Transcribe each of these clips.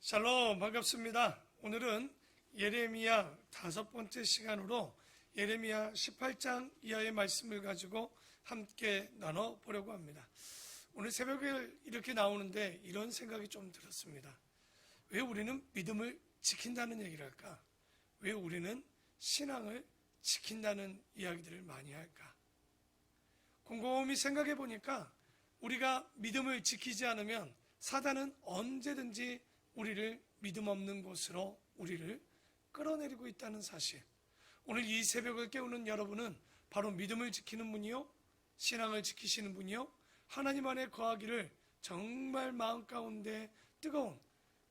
샬롬, 반갑습니다. 오늘은 예레미야 5번째 시간으로 예레미야 18장 이하의 말씀을 가지고 함께 나눠보려고 합니다. 오늘 새벽에 이렇게 나오는데 이런 생각이 좀 들었습니다. 왜 우리는 믿음을 지킨다는 얘기를 할까? 왜 우리는 신앙을 지킨다는 이야기들을 많이 할까? 곰곰이 생각해 보니까 우리가 믿음을 지키지 않으면 사단은 언제든지 우리를 믿음 없는 곳으로 우리를 끌어내리고 있다는 사실. 오늘 이 새벽을 깨우는 여러분은 바로 믿음을 지키는 분이요, 신앙을 지키시는 분이요, 하나님 안에 거하기를 정말 마음 가운데 뜨거운,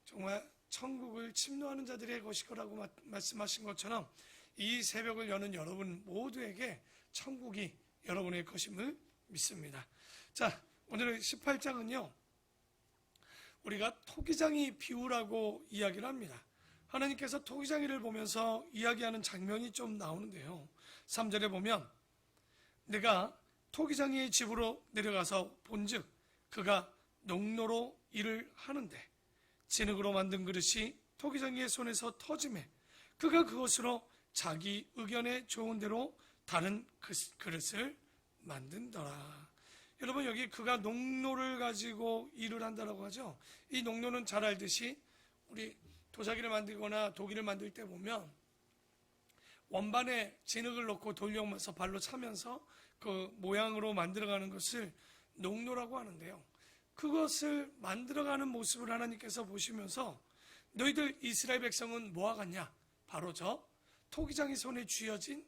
정말 천국을 침노하는 자들의 것일 거라고 말씀하신 것처럼 이 새벽을 여는 여러분 모두에게 천국이 여러분의 것임을 믿습니다. 자, 오늘 18장은요 우리가 토기장이 비유라고 이야기를 합니다. 하나님께서 토기장이를 보면서 이야기하는 장면이 좀 나오는데요, 3절에 보면 내가 토기장이의 집으로 내려가서 본즉 그가 농로로 일을 하는데 진흙으로 만든 그릇이 토기장이의 손에서 터지매 그가 그것으로 자기 의견에 좋은 대로 다른 그릇을 만든더라. 여러분, 여기 그가 농로를 가지고 일을 한다라고 하죠. 이 농로는 잘 알듯이 우리 도자기를 만들거나 도기를 만들 때 보면 원반에 진흙을 넣고 돌려오면서 발로 차면서 그 모양으로 만들어가는 것을 농로라고 하는데요, 그것을 만들어가는 모습을 하나님께서 보시면서 너희들 이스라엘 백성은 뭐와 같냐? 바로 저 토기장이 손에 쥐어진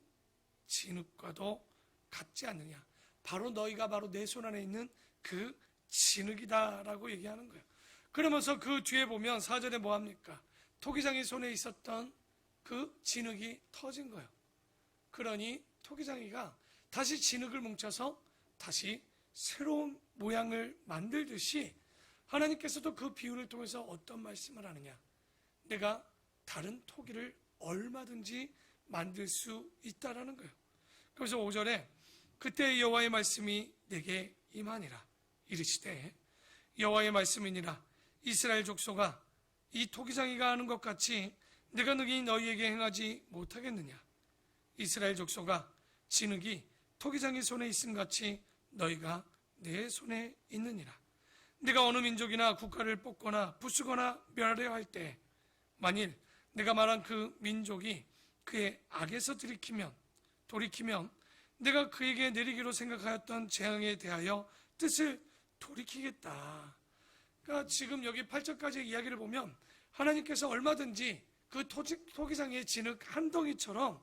진흙과도 같지 않느냐? 바로 너희가 바로 내 손 안에 있는 그 진흙이다라고 얘기하는 거예요. 그러면서 그 뒤에 보면 4절에 뭐합니까? 토기장이 손에 있었던 그 진흙이 터진 거예요. 그러니 토기장이가 다시 진흙을 뭉쳐서 다시 새로운 모양을 만들듯이 하나님께서도 그 비유를 통해서 어떤 말씀을 하느냐? 내가 다른 토기를 얼마든지 만들 수 있다라는 거예요. 그래서 5절에 그때 여호와의 말씀이 내게 임하니라. 이르시되 여호와의 말씀이니라. 이스라엘 족속아, 이 토기장이가 하는 것 같이 내가 능히 너희에게 행하지 못하겠느냐? 이스라엘 족속아, 진흙이 토기장이 손에 있음 같이 너희가 내 손에 있느니라. 내가 어느 민족이나 국가를 뽑거나 부수거나 멸하려 할 때 만일 내가 말한 그 민족이 그의 악에서 돌이키면 내가 그에게 내리기로 생각하였던 재앙에 대하여 뜻을 돌이키겠다. 그러니까 지금 여기 8절까지의 이야기를 보면 하나님께서 얼마든지 그 토기장의 진흙 한 덩이처럼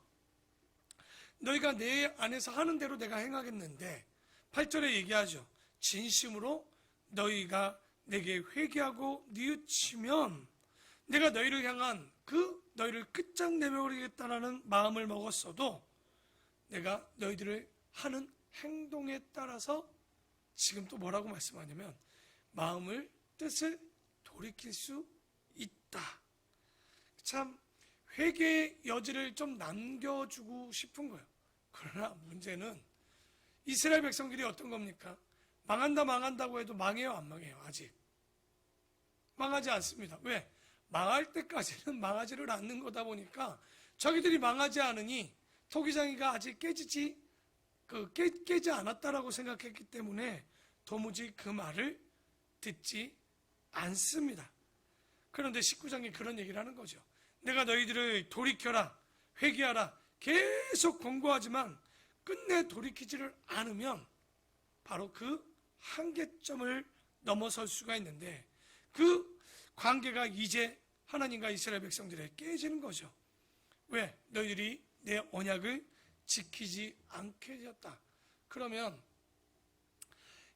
너희가 내 안에서 하는 대로 내가 행하겠는데 8절에 얘기하죠. 진심으로 너희가 내게 회개하고 뉘우치면 내가 너희를 향한 너희를 끝장내버리겠다라는 마음을 먹었어도 내가 너희들을 하는 행동에 따라서 지금 또 뭐라고 말씀하냐면 마음을, 뜻을 돌이킬 수 있다. 참 회개의 여지를 좀 남겨주고 싶은 거예요. 그러나 문제는 이스라엘 백성들이 어떤 겁니까? 망한다고 해도 망해요, 안 망해요? 아직 망하지 않습니다. 왜? 망할 때까지는 망하지를 않는 거다 보니까 자기들이 망하지 않으니 토기장이가 아직 깨지 않았다라고 생각했기 때문에 도무지 그 말을 듣지 않습니다. 그런데 19장에 그런 얘기를 하는 거죠. 내가 너희들을 돌이켜라, 회개하라 계속 권고하지만 끝내 돌이키지를 않으면 바로 그 한계점을 넘어설 수가 있는데 그 관계가 이제 하나님과 이스라엘 백성들에 깨지는 거죠. 왜? 너희들이 내 언약을 지키지 않게 되었다. 그러면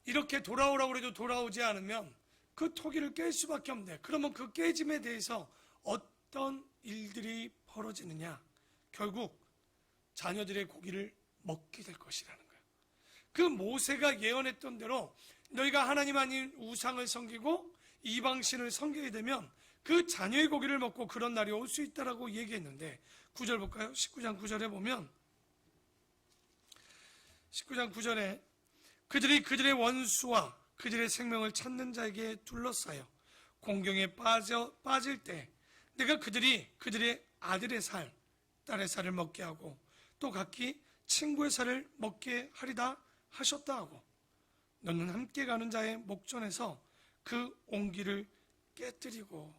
이렇게 돌아오라고 해도 돌아오지 않으면 그 토기를 깰 수밖에 없네. 그러면 그 깨짐에 대해서 어떤 일들이 벌어지느냐? 결국 자녀들의 고기를 먹게 될 것이라는 거예요. 그 모세가 예언했던 대로 너희가 하나님 아닌 우상을 섬기고 이방신을 섬기게 되면 그 자녀의 고기를 먹고 그런 날이 올 수 있다라고 얘기했는데 9절 볼까요? 19장 9절에 보면 19장 9절에 그들이 그들의 원수와 그들의 생명을 찾는 자에게 둘러싸여 공경에 빠질 때 내가 그들의 아들의 살, 딸의 살을 먹게 하고 또 각기 친구의 살을 먹게 하리다 하셨다 하고, 너는 함께 가는 자의 목전에서 그 온기를 깨뜨리고,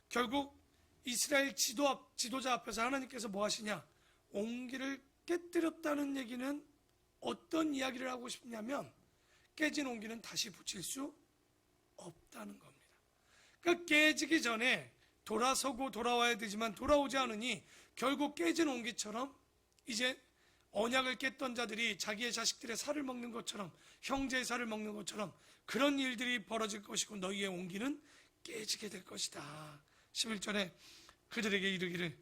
결국 이스라엘 지도자 앞에서 하나님께서 뭐 하시냐? 온기를 깨뜨렸다는 얘기는 어떤 이야기를 하고 싶냐면, 깨진 온기는 다시 붙일 수 없다는 겁니다. 그러니까 깨지기 전에 돌아서고 돌아와야 되지만 돌아오지 않으니 결국 깨진 온기처럼 이제 언약을 깼던 자들이 자기의 자식들의 살을 먹는 것처럼, 형제의 살을 먹는 것처럼 그런 일들이 벌어질 것이고 너희의 온기는 깨지게 될 것이다. 11절에 그들에게 이르기를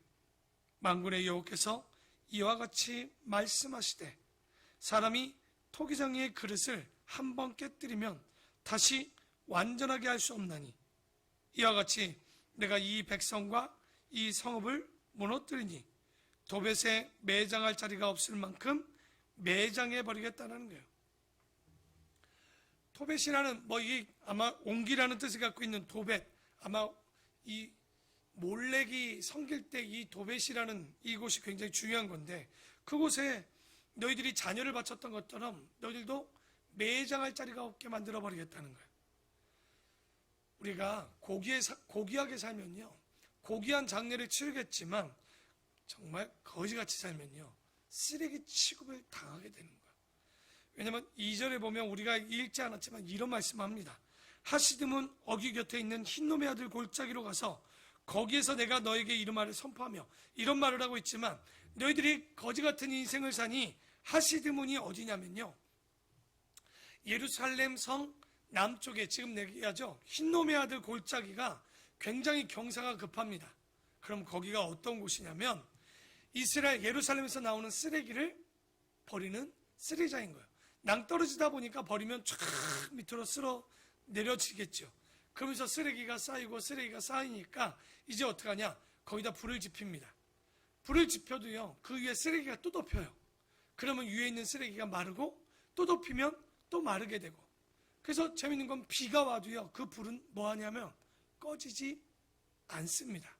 만군의 여호와께서 이와 같이 말씀하시되 사람이 토기장의 그릇을 한번 깨뜨리면 다시 완전하게 할 수 없나니 이와 같이 내가 이 백성과 이 성읍을 무너뜨리니 도벳에 매장할 자리가 없을 만큼 매장해 버리겠다는 거예요. 도벳이라는 이 아마 온기라는 뜻을 갖고 있는 도벳, 아마 이 몰렉이 섬길 때 이 도벳이라는 이곳이 굉장히 중요한 건데, 그곳에 너희들이 자녀를 바쳤던 것처럼 너희들도 매장할 자리가 없게 만들어 버리겠다는 거예요. 우리가 고귀하게 살면요, 고귀한 장례를 치르겠지만 정말 거지같이 살면요 쓰레기 취급을 당하게 되는 거예요. 왜냐하면 2절에 보면 우리가 읽지 않았지만 이런 말씀합니다. 하시드문 어귀 곁에 있는 흰놈의 아들 골짜기로 가서 거기에서 내가 너에게 이르마를 선포하며, 이런 말을 하고 있지만 너희들이 거지 같은 인생을 사니 하시드문이 어디냐면요, 예루살렘 성 남쪽에 지금 얘기하죠. 흰놈의 아들 골짜기가 굉장히 경사가 급합니다. 그럼 거기가 어떤 곳이냐면 이스라엘 예루살렘에서 나오는 쓰레기를 버리는 쓰레기장인 거예요. 낭떠러지다 보니까 버리면 쫙 밑으로 쓸어 내려지겠죠. 그러면서 쓰레기가 쌓이니까 이제 어떡하냐? 거기다 불을 지핍니다. 불을 지펴도요 그 위에 쓰레기가 또 덮여요. 그러면 위에 있는 쓰레기가 마르고 또 덮이면 또 마르게 되고, 그래서 재밌는 건 비가 와도요 그 불은 뭐 하냐면 꺼지지 않습니다.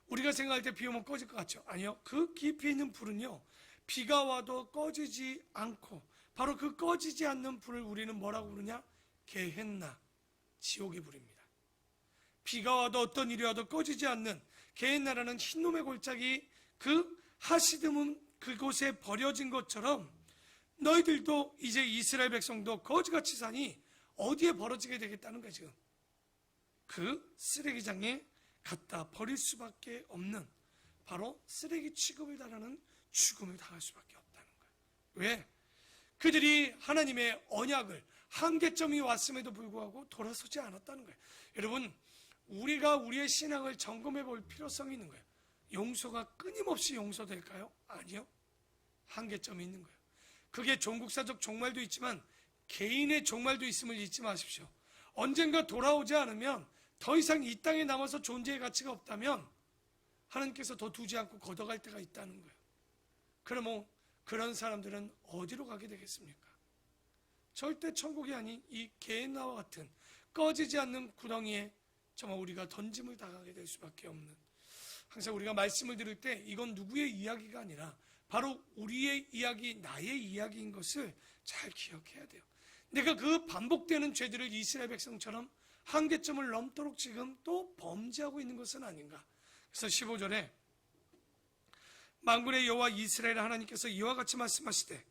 우리가 생각할 때 비 오면 꺼질 것 같죠? 아니요. 그 깊이 있는 불은요 비가 와도 꺼지지 않고, 바로 그 꺼지지 않는 불을 우리는 뭐라고 부르냐? 게헨나, 지옥의 불입니다. 비가 와도 어떤 일이 와도 꺼지지 않는 게헨나라는 흰놈의 골짜기, 그 하시드문 그곳에 버려진 것처럼 너희들도 이제 이스라엘 백성도 거지같이 사니 어디에 벌어지게 되겠다는 거예요. 지금 그 쓰레기장에 갖다 버릴 수밖에 없는, 바로 쓰레기 취급을 당하는 죽음을 당할 수밖에 없다는 거예요. 왜? 그들이 하나님의 언약을, 한계점이 왔음에도 불구하고 돌아서지 않았다는 거예요. 여러분, 우리가 우리의 신앙을 점검해 볼 필요성이 있는 거예요. 용서가 끊임없이 용서될까요? 아니요. 한계점이 있는 거예요. 그게 종국사적 종말도 있지만 개인의 종말도 있음을 잊지 마십시오. 언젠가 돌아오지 않으면, 더 이상 이 땅에 남아서 존재의 가치가 없다면 하나님께서 더 두지 않고 걷어갈 때가 있다는 거예요. 그러면 그런 사람들은 어디로 가게 되겠습니까? 절대 천국이 아닌 이 게헨나와 같은 꺼지지 않는 구덩이에 정말 우리가 던짐을 당하게 될 수밖에 없는, 항상 우리가 말씀을 들을 때 이건 누구의 이야기가 아니라 바로 우리의 이야기, 나의 이야기인 것을 잘 기억해야 돼요. 내가 그 반복되는 죄들을 이스라엘 백성처럼 한계점을 넘도록 지금 또 범죄하고 있는 것은 아닌가. 그래서 15절에 만군의 여호와 이스라엘 하나님께서 이와 같이 말씀하시되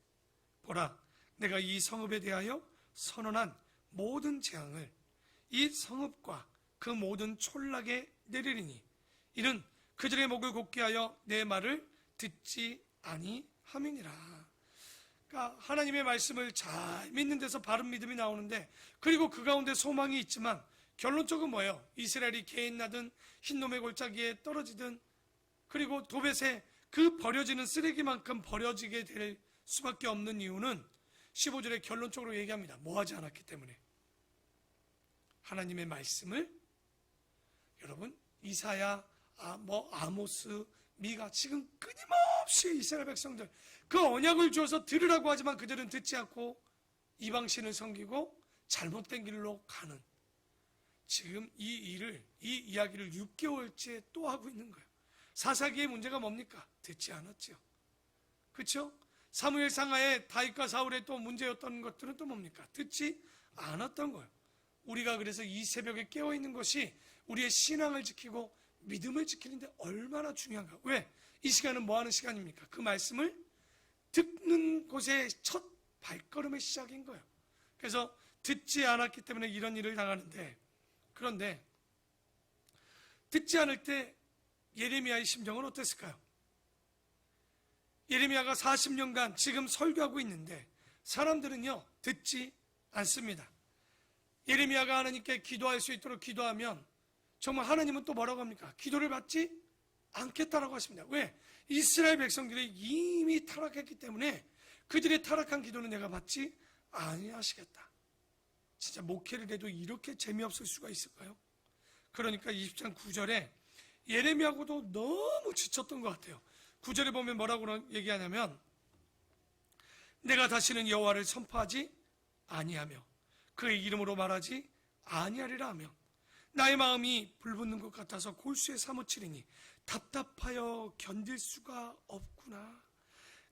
보라, 내가 이 성읍에 대하여 선언한 모든 재앙을 이 성읍과 그 모든 촌락에 내리리니 이는 그들의 목을 곧게 하여 내 말을 듣지 아니함이니라. 그러니까 하나님의 말씀을 잘 믿는 데서 바른 믿음이 나오는데, 그리고 그 가운데 소망이 있지만 결론적으로 뭐예요? 이스라엘이 게헨나든 흰놈의 골짜기에 떨어지든, 그리고 도벳에 그 버려지는 쓰레기만큼 버려지게 될 수밖에 없는 이유는 15절에 결론적으로 얘기합니다. 뭐하지 않았기 때문에. 하나님의 말씀을, 여러분 이사야, 아모스, 미가 지금 끊임없이 이스라엘 백성들 그 언약을 주어서 들으라고 하지만 그들은 듣지 않고 이방신을 섬기고 잘못된 길로 가는, 지금 이 이야기를 6개월째 또 하고 있는 거예요. 사사기의 문제가 뭡니까? 듣지 않았죠. 그렇죠? 사무엘 상하에 다윗과 사울의 또 문제였던 것들은 또 뭡니까? 듣지 않았던 거예요. 우리가 그래서 이 새벽에 깨어있는 것이 우리의 신앙을 지키고 믿음을 지키는데 얼마나 중요한가. 왜? 이 시간은 뭐 하는 시간입니까? 그 말씀을 듣는 곳의 첫 발걸음의 시작인 거예요. 그래서 듣지 않았기 때문에 이런 일을 당하는데, 그런데 듣지 않을 때 예레미야의 심정은 어땠을까요? 예레미야가 40년간 지금 설교하고 있는데 사람들은요 듣지 않습니다. 예레미야가 하나님께 기도할 수 있도록 기도하면 정말 하나님은 또 뭐라고 합니까? 기도를 받지 않겠다라고 하십니다. 왜? 이스라엘 백성들이 이미 타락했기 때문에 그들의 타락한 기도는 내가 받지 아니하시겠다. 진짜 목회를 해도 이렇게 재미없을 수가 있을까요? 그러니까 20장 9절에 예레미야하고도 너무 지쳤던 것 같아요. 9절에 보면 뭐라고 얘기하냐면, 내가 다시는 여호와를 선포하지 아니하며 그의 이름으로 말하지 아니하리라 하며 나의 마음이 불붙는 것 같아서 골수에 사무치리니 답답하여 견딜 수가 없구나.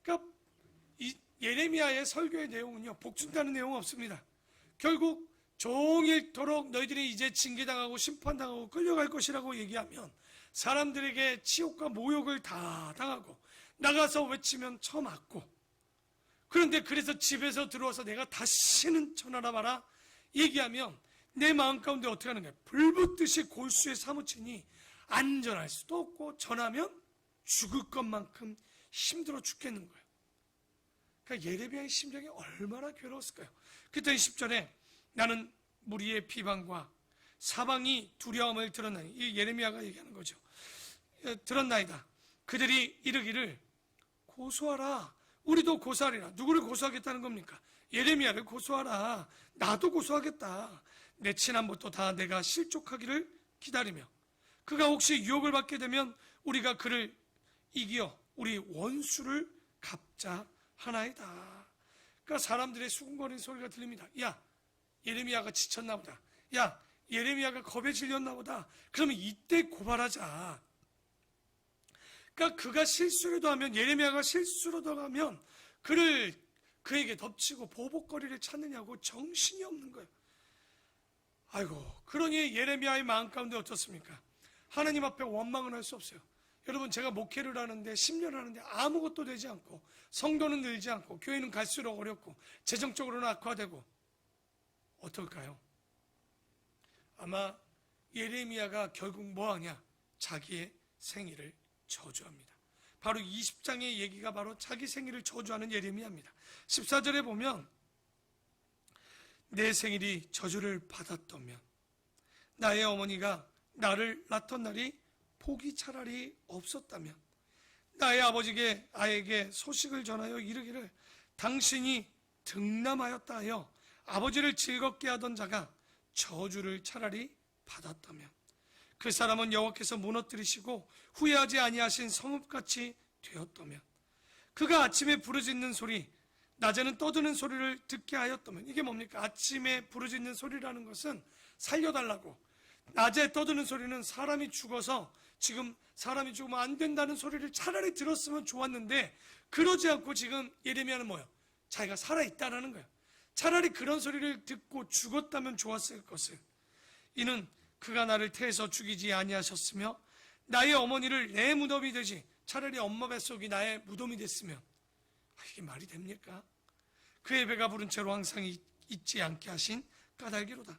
그러니까 이 예레미야의 설교의 내용은요, 복준다는 내용은 없습니다. 결국 종일토록 너희들이 이제 징계당하고 심판당하고 끌려갈 것이라고 얘기하면 사람들에게 치욕과 모욕을 다 당하고 나가서 외치면 처맞고, 그런데 그래서 집에서 들어와서 내가 다시는 전하라 마라 얘기하면 내 마음 가운데 어떻게 하는 거야? 불붙듯이 골수에 사무치니 안전할 수도 없고 전하면 죽을 것만큼 힘들어 죽겠는 거예요. 그러니까 예레미야의 심정이 얼마나 괴로웠을까요? 그때 10절에 나는 무리의 비방과 사방이 두려움을 들었나니, 이 예레미야가 얘기하는 거죠. 들었나이다. 그들이 이르기를 고소하라. 우리도 고소하리라. 누구를 고소하겠다는 겁니까? 예레미야를 고소하라. 나도 고소하겠다. 내 친함부터 다 내가 실족하기를 기다리며 그가 혹시 유혹을 받게 되면 우리가 그를 이겨 우리 원수를 갚자 하나이다. 그러니까 사람들의 수군거리는 소리가 들립니다. 야, 예레미야가 지쳤나 보다. 야, 예레미야가 겁에 질렸나 보다. 그러면 이때 고발하자. 그러니까 그가 실수라도 하면, 예레미야가 실수라도 하면 그에게 덮치고 보복거리를 찾느냐고 정신이 없는 거예요. 아이고, 그러니 예레미야의 마음 가운데 어떻습니까? 하나님 앞에 원망은 할 수 없어요. 여러분, 제가 목회를 하는데 10년 하는데 아무것도 되지 않고 성도는 늘지 않고 교회는 갈수록 어렵고 재정적으로는 악화되고 어떨까요? 아마 예레미야가 결국 뭐하냐? 자기의 생일을 저주합니다. 바로 20장의 얘기가 바로 자기 생일을 저주하는 예레미야입니다. 14절에 보면 내 생일이 저주를 받았다면 나의 어머니가 나를 낳던 날이 복이 차라리 없었다면 나의 아에게 소식을 전하여 이르기를 당신이 등남하였다 하여 아버지를 즐겁게 하던 자가 저주를 차라리 받았다면 그 사람은 여호와께서 무너뜨리시고 후회하지 아니하신 성읍같이 되었다면 그가 아침에 부르짖는 소리 낮에는 떠드는 소리를 듣게 하였다면, 이게 뭡니까? 아침에 부르짖는 소리라는 것은 살려달라고, 낮에 떠드는 소리는 사람이 죽어서 지금 사람이 죽으면 안 된다는 소리를 차라리 들었으면 좋았는데 그러지 않고 지금 예레미야는 뭐예요? 자기가 살아있다라는 거예요. 차라리 그런 소리를 듣고 죽었다면 좋았을 것을. 이는 그가 나를 태에서 죽이지 아니하셨으며 나의 어머니를 내 무덤이 되지 차라리 엄마 뱃속이 나의 무덤이 됐으면, 이게 말이 됩니까? 그의 배가 부른 채로 항상 잊지 않게 하신 까닭이로다.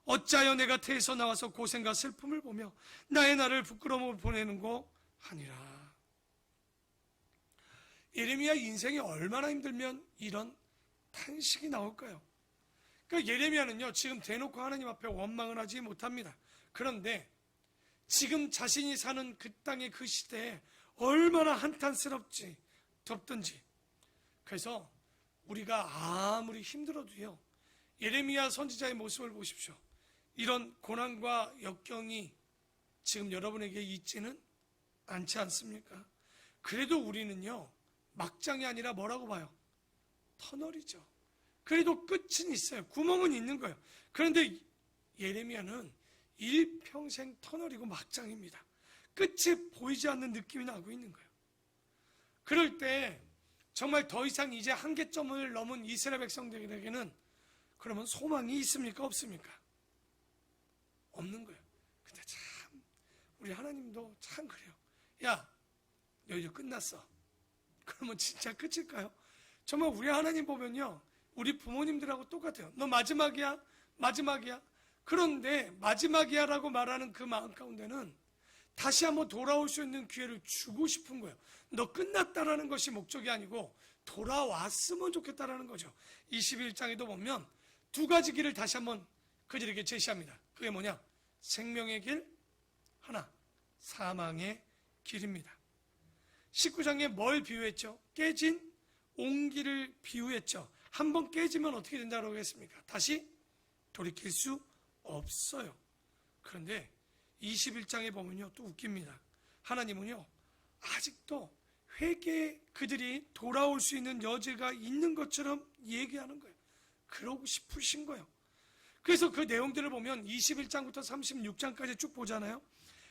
어찌하여 내가 태에서 나와서 고생과 슬픔을 보며 나의 날을 부끄러움으로 보내는고 하니라. 예레미야 인생이 얼마나 힘들면 이런 탄식이 나올까요? 그러니까 예레미야는요, 지금 대놓고 하나님 앞에 원망을 하지 못합니다. 그런데 지금 자신이 사는 그 땅의 그 시대에 얼마나 한탄스럽지, 덥든지. 그래서 우리가 아무리 힘들어도요, 예레미야 선지자의 모습을 보십시오. 이런 고난과 역경이 지금 여러분에게 있지는 않지 않습니까? 그래도 우리는요, 막장이 아니라 뭐라고 봐요? 터널이죠. 그래도 끝은 있어요. 구멍은 있는 거예요. 그런데 예레미야는 일평생 터널이고 막장입니다. 끝이 보이지 않는 느낌이 나고 있는 거예요. 그럴 때 정말 더 이상 이제 한계점을 넘은 이스라엘 백성들에게는 그러면 소망이 있습니까? 없습니까? 없는 거예요. 근데 참 우리 하나님도 참 그래요. 야, 너희들 끝났어. 그러면 진짜 끝일까요? 정말 우리 하나님 보면요, 우리 부모님들하고 똑같아요. 너 마지막이야? 마지막이야? 그런데 마지막이야라고 말하는 그 마음 가운데는 다시 한번 돌아올 수 있는 기회를 주고 싶은 거예요. 너 끝났다라는 것이 목적이 아니고 돌아왔으면 좋겠다라는 거죠. 21장에도 보면 두 가지 길을 다시 한번 그들에게 제시합니다. 그게 뭐냐? 생명의 길 하나, 사망의 길입니다. 19장에 뭘 비유했죠? 깨진 옹기를 비유했죠. 한번 깨지면 어떻게 된다고 했습니까? 다시 돌이킬 수 없어요. 그런데 21장에 보면요, 또 웃깁니다. 하나님은요, 아직도 회개에 그들이 돌아올 수 있는 여지가 있는 것처럼 얘기하는 거예요. 그러고 싶으신 거예요. 그래서 그 내용들을 보면 21장부터 36장까지 쭉 보잖아요.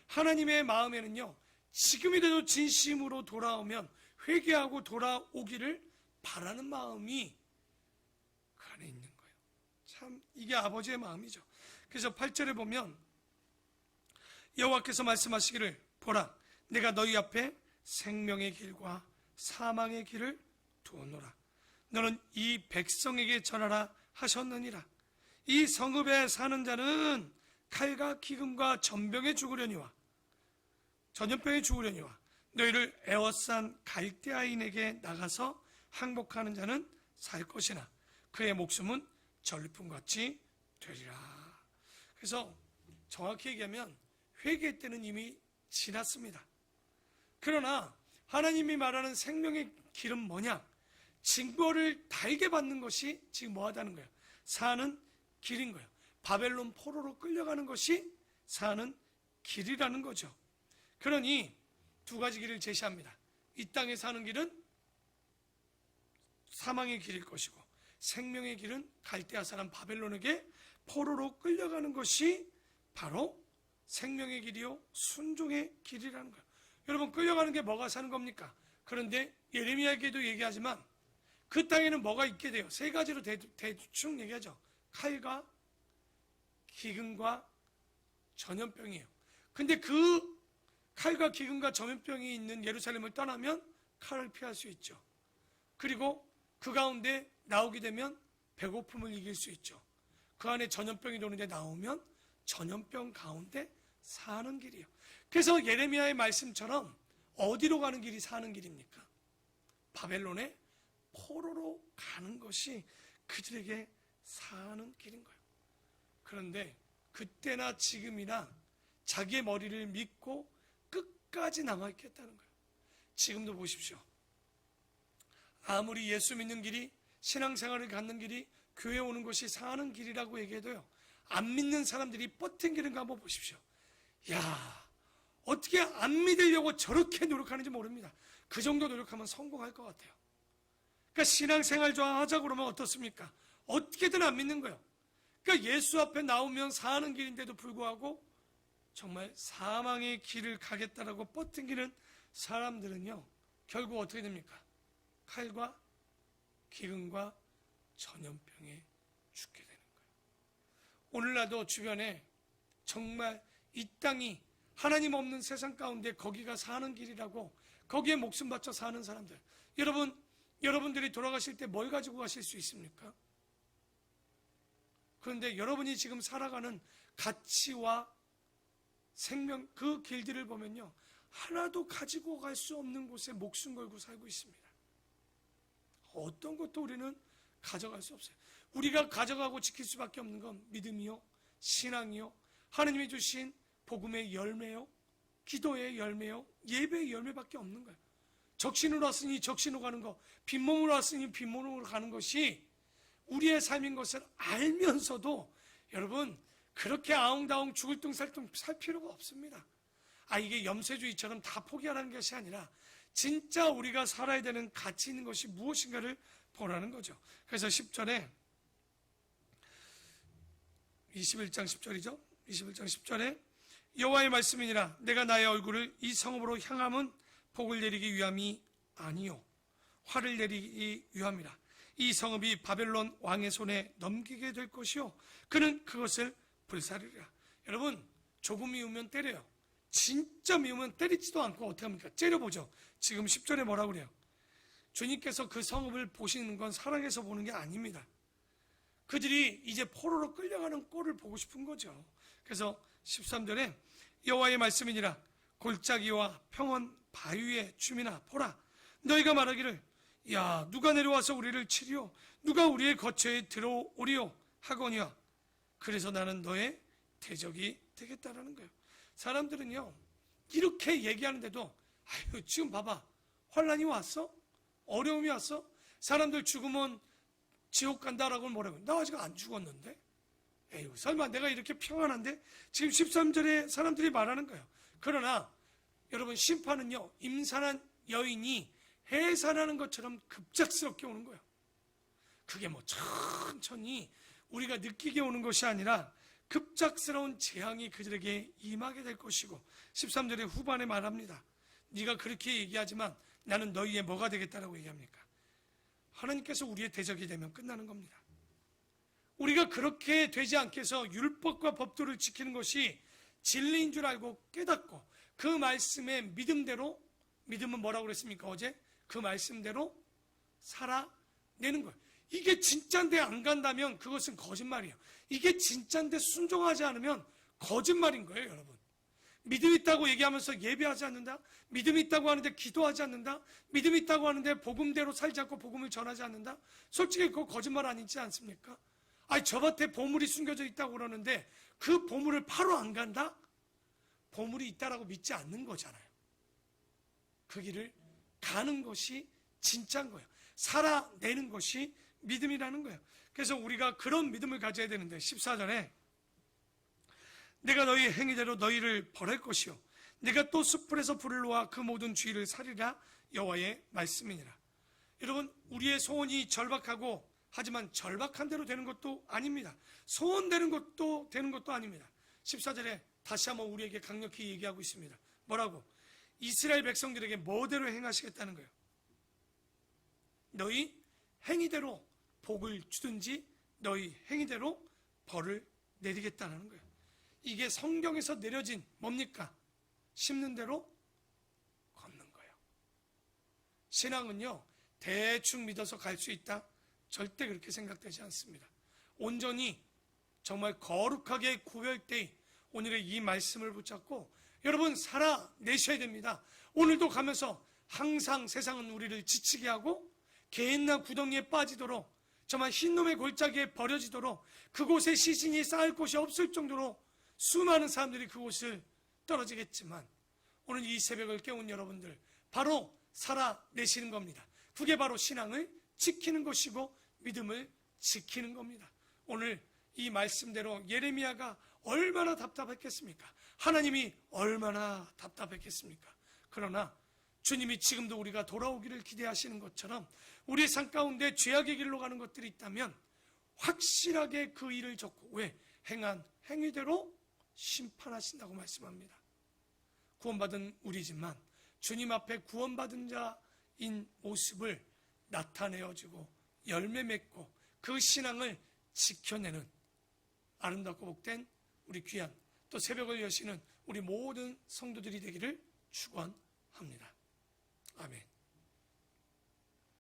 하나님의 마음에는요, 지금이라도 진심으로 돌아오면 회개하고 돌아오기를 바라는 마음이 그 안에 있는 거예요. 참 이게 아버지의 마음이죠. 그래서 8절에 보면 여호와께서 말씀하시기를 보라, 내가 너희 앞에 생명의 길과 사망의 길을 두었노라. 너는 이 백성에게 전하라 하셨느니라. 이 성읍에 사는 자는 칼과 기근과 전병에 죽으려니와 전염병에 죽으려니와 너희를 에워싼 갈대아인에게 나가서 항복하는 자는 살 것이나 그의 목숨은 전리품같이 되리라. 그래서 정확히 얘기하면 회개 때는 이미 지났습니다. 그러나 하나님이 말하는 생명의 길은 뭐냐? 징벌을 달게 받는 것이 지금 뭐하다는 거예요? 사는 길인 거예요. 바벨론 포로로 끌려가는 것이 사는 길이라는 거죠. 그러니 두 가지 길을 제시합니다. 이 땅에 사는 길은 사망의 길일 것이고 생명의 길은 갈대아 사람 바벨론에게 포로로 끌려가는 것이 바로 생명의 길이요 순종의 길이라는 거예요. 여러분, 끌려가는 게 뭐가 사는 겁니까? 그런데 예레미야에게도 얘기하지만 그 땅에는 뭐가 있게 돼요? 세 가지로 대충 얘기하죠. 칼과 기근과 전염병이에요. 근데 그 칼과 기근과 전염병이 있는 예루살렘을 떠나면 칼을 피할 수 있죠. 그리고 그 가운데 나오게 되면 배고픔을 이길 수 있죠. 그 안에 전염병이 도는데 나오면 전염병 가운데 사는 길이에요. 그래서 예레미야의 말씀처럼 어디로 가는 길이 사는 길입니까? 바벨론의 포로로 가는 것이 그들에게 사는 길인 거예요. 그런데 그때나 지금이나 자기의 머리를 믿고 끝까지 남아있겠다는 거예요. 지금도 보십시오. 아무리 예수 믿는 길이, 신앙생활을 갖는 길이, 교회 오는 것이 사는 길이라고 얘기해도요, 안 믿는 사람들이 버틴기는 거 한번 보십시오. 야, 어떻게 안 믿으려고 저렇게 노력하는지 모릅니다. 그 정도 노력하면 성공할 것 같아요. 그러니까 신앙생활 좀 하자고 그러면 어떻습니까? 어떻게든 안 믿는 거예요. 그러니까 예수 앞에 나오면 사는 길인데도 불구하고 정말 사망의 길을 가겠다라고 버틴기는 사람들은요, 결국 어떻게 됩니까? 칼과 기근과 전염병에 죽게 되는 거예요. 오늘날도 주변에 정말 이 땅이 하나님 없는 세상 가운데 거기가 사는 길이라고 거기에 목숨 바쳐 사는 사람들, 여러분들이 돌아가실 때 뭘 가지고 가실 수 있습니까? 그런데 여러분이 지금 살아가는 가치와 생명, 그 길들을 보면요, 하나도 가지고 갈 수 없는 곳에 목숨 걸고 살고 있습니다. 어떤 것도 우리는 가져갈 수 없어요. 우리가 가져가고 지킬 수밖에 없는 건 믿음이요, 신앙이요, 하나님이 주신 복음의 열매요, 기도의 열매요, 예배의 열매밖에 없는 거예요. 적신으로 왔으니 적신으로 가는 거, 빈몸으로 왔으니 빈몸으로 가는 것이 우리의 삶인 것을 알면서도 여러분, 그렇게 아웅다웅 죽을 둥살둥 살 필요가 없습니다. 이게 염세주의처럼 다 포기하라는 것이 아니라 진짜 우리가 살아야 되는 가치 있는 것이 무엇인가를 보라는 거죠. 그래서 10절에 21장 10절이죠. 21장 10절에 여호와의 말씀이니라 내가 나의 얼굴을 이 성읍으로 향함은 복을 내리기 위함이 아니요 화를 내리기 위함이라. 이 성읍이 바벨론 왕의 손에 넘기게 될 것이요 그는 그것을 불사르리라. 여러분, 조금 미우면 때려요. 진짜 미우면 때리지도 않고 어떻게 합니까? 째려보죠. 지금 10절에 뭐라고 그래요? 주님께서 그 성읍을 보시는 건 사랑해서 보는 게 아닙니다. 그들이 이제 포로로 끌려가는 꼴을 보고 싶은 거죠. 그래서 13절에 여호와의 말씀이니라 골짜기와 평원 바위의 주민아 보라 너희가 말하기를 야 누가 내려와서 우리를 치리요 누가 우리의 거처에 들어오리요 하거니와 그래서 나는 너의 대적이 되겠다라는 거예요. 사람들은요 이렇게 얘기하는데도 아유 지금 봐봐 환란이 왔어? 어려움이 왔어? 사람들 죽으면 지옥 간다라고 뭐라고 나 아직 안 죽었는데 에휴 설마 내가 이렇게 평안한데? 지금 13절에 사람들이 말하는 거예요. 그러나 여러분 심판은요 임산한 여인이 해산하는 것처럼 급작스럽게 오는 거예요. 그게 뭐 천천히 우리가 느끼게 오는 것이 아니라 급작스러운 재앙이 그들에게 임하게 될 것이고 13절의 후반에 말합니다. 네가 그렇게 얘기하지만 나는 너희의 뭐가 되겠다라고 얘기합니까? 하나님께서 우리의 대적이 되면 끝나는 겁니다. 우리가 그렇게 되지 않게 해서 율법과 법도를 지키는 것이 진리인 줄 알고 깨닫고 그 말씀의 믿음대로 믿음은 뭐라고 그랬습니까? 어제 그 말씀대로 살아내는 거예요. 이게 진짜인데 안 간다면 그것은 거짓말이에요. 이게 진짜인데 순종하지 않으면 거짓말인 거예요, 여러분. 믿음 있다고 얘기하면서 예배하지 않는다? 믿음 있다고 하는데 기도하지 않는다? 믿음 있다고 하는데 복음대로 살지 않고 복음을 전하지 않는다? 솔직히 그거 거짓말 아니지 않습니까? 아니 저 밭에 보물이 숨겨져 있다고 그러는데 그 보물을 파러 안 간다? 보물이 있다라고 믿지 않는 거잖아요. 그 길을 가는 것이 진짜인 거예요. 살아내는 것이 믿음이라는 거예요. 그래서 우리가 그런 믿음을 가져야 되는데 14절에 내가 너희 행위대로 너희를 벌할 것이요 내가 또 숯불에서 불을 놓아 그 모든 주의를 살리라 여호와의 말씀이니라. 여러분 우리의 소원이 절박하고 하지만 절박한 대로 되는 것도 아닙니다. 소원되는 것도 되는 것도 아닙니다. 14절에 다시 한번 우리에게 강력히 얘기하고 있습니다. 뭐라고? 이스라엘 백성들에게 뭐대로 행하시겠다는 거예요. 너희 행위대로 복을 주든지 너희 행위대로 벌을 내리겠다는 거예요. 이게 성경에서 내려진 뭡니까? 심는 대로 걷는 거예요. 신앙은요 대충 믿어서 갈 수 있다? 절대 그렇게 생각되지 않습니다. 온전히 정말 거룩하게 구별되이 오늘의 이 말씀을 붙잡고 여러분 살아내셔야 됩니다. 오늘도 가면서 항상 세상은 우리를 지치게 하고 개인나 구덩이에 빠지도록 정말 흰놈의 골짜기에 버려지도록 그곳에 시신이 쌓을 곳이 없을 정도로 수많은 사람들이 그곳을 떨어지겠지만 오늘 이 새벽을 깨운 여러분들 바로 살아내시는 겁니다. 그게 바로 신앙을 지키는 것이고 믿음을 지키는 겁니다. 오늘 이 말씀대로 예레미야가 얼마나 답답했겠습니까? 하나님이 얼마나 답답했겠습니까? 그러나 주님이 지금도 우리가 돌아오기를 기대하시는 것처럼 우리의 삶 가운데 죄악의 길로 가는 것들이 있다면 확실하게 그 일을 졌고 왜? 행한 행위대로 심판하신다고 말씀합니다. 구원받은 우리지만 주님 앞에 구원받은 자인 모습을 나타내어주고 열매 맺고 그 신앙을 지켜내는 아름답고 복된 우리 귀한 또 새벽을 여시는 우리 모든 성도들이 되기를 축원합니다.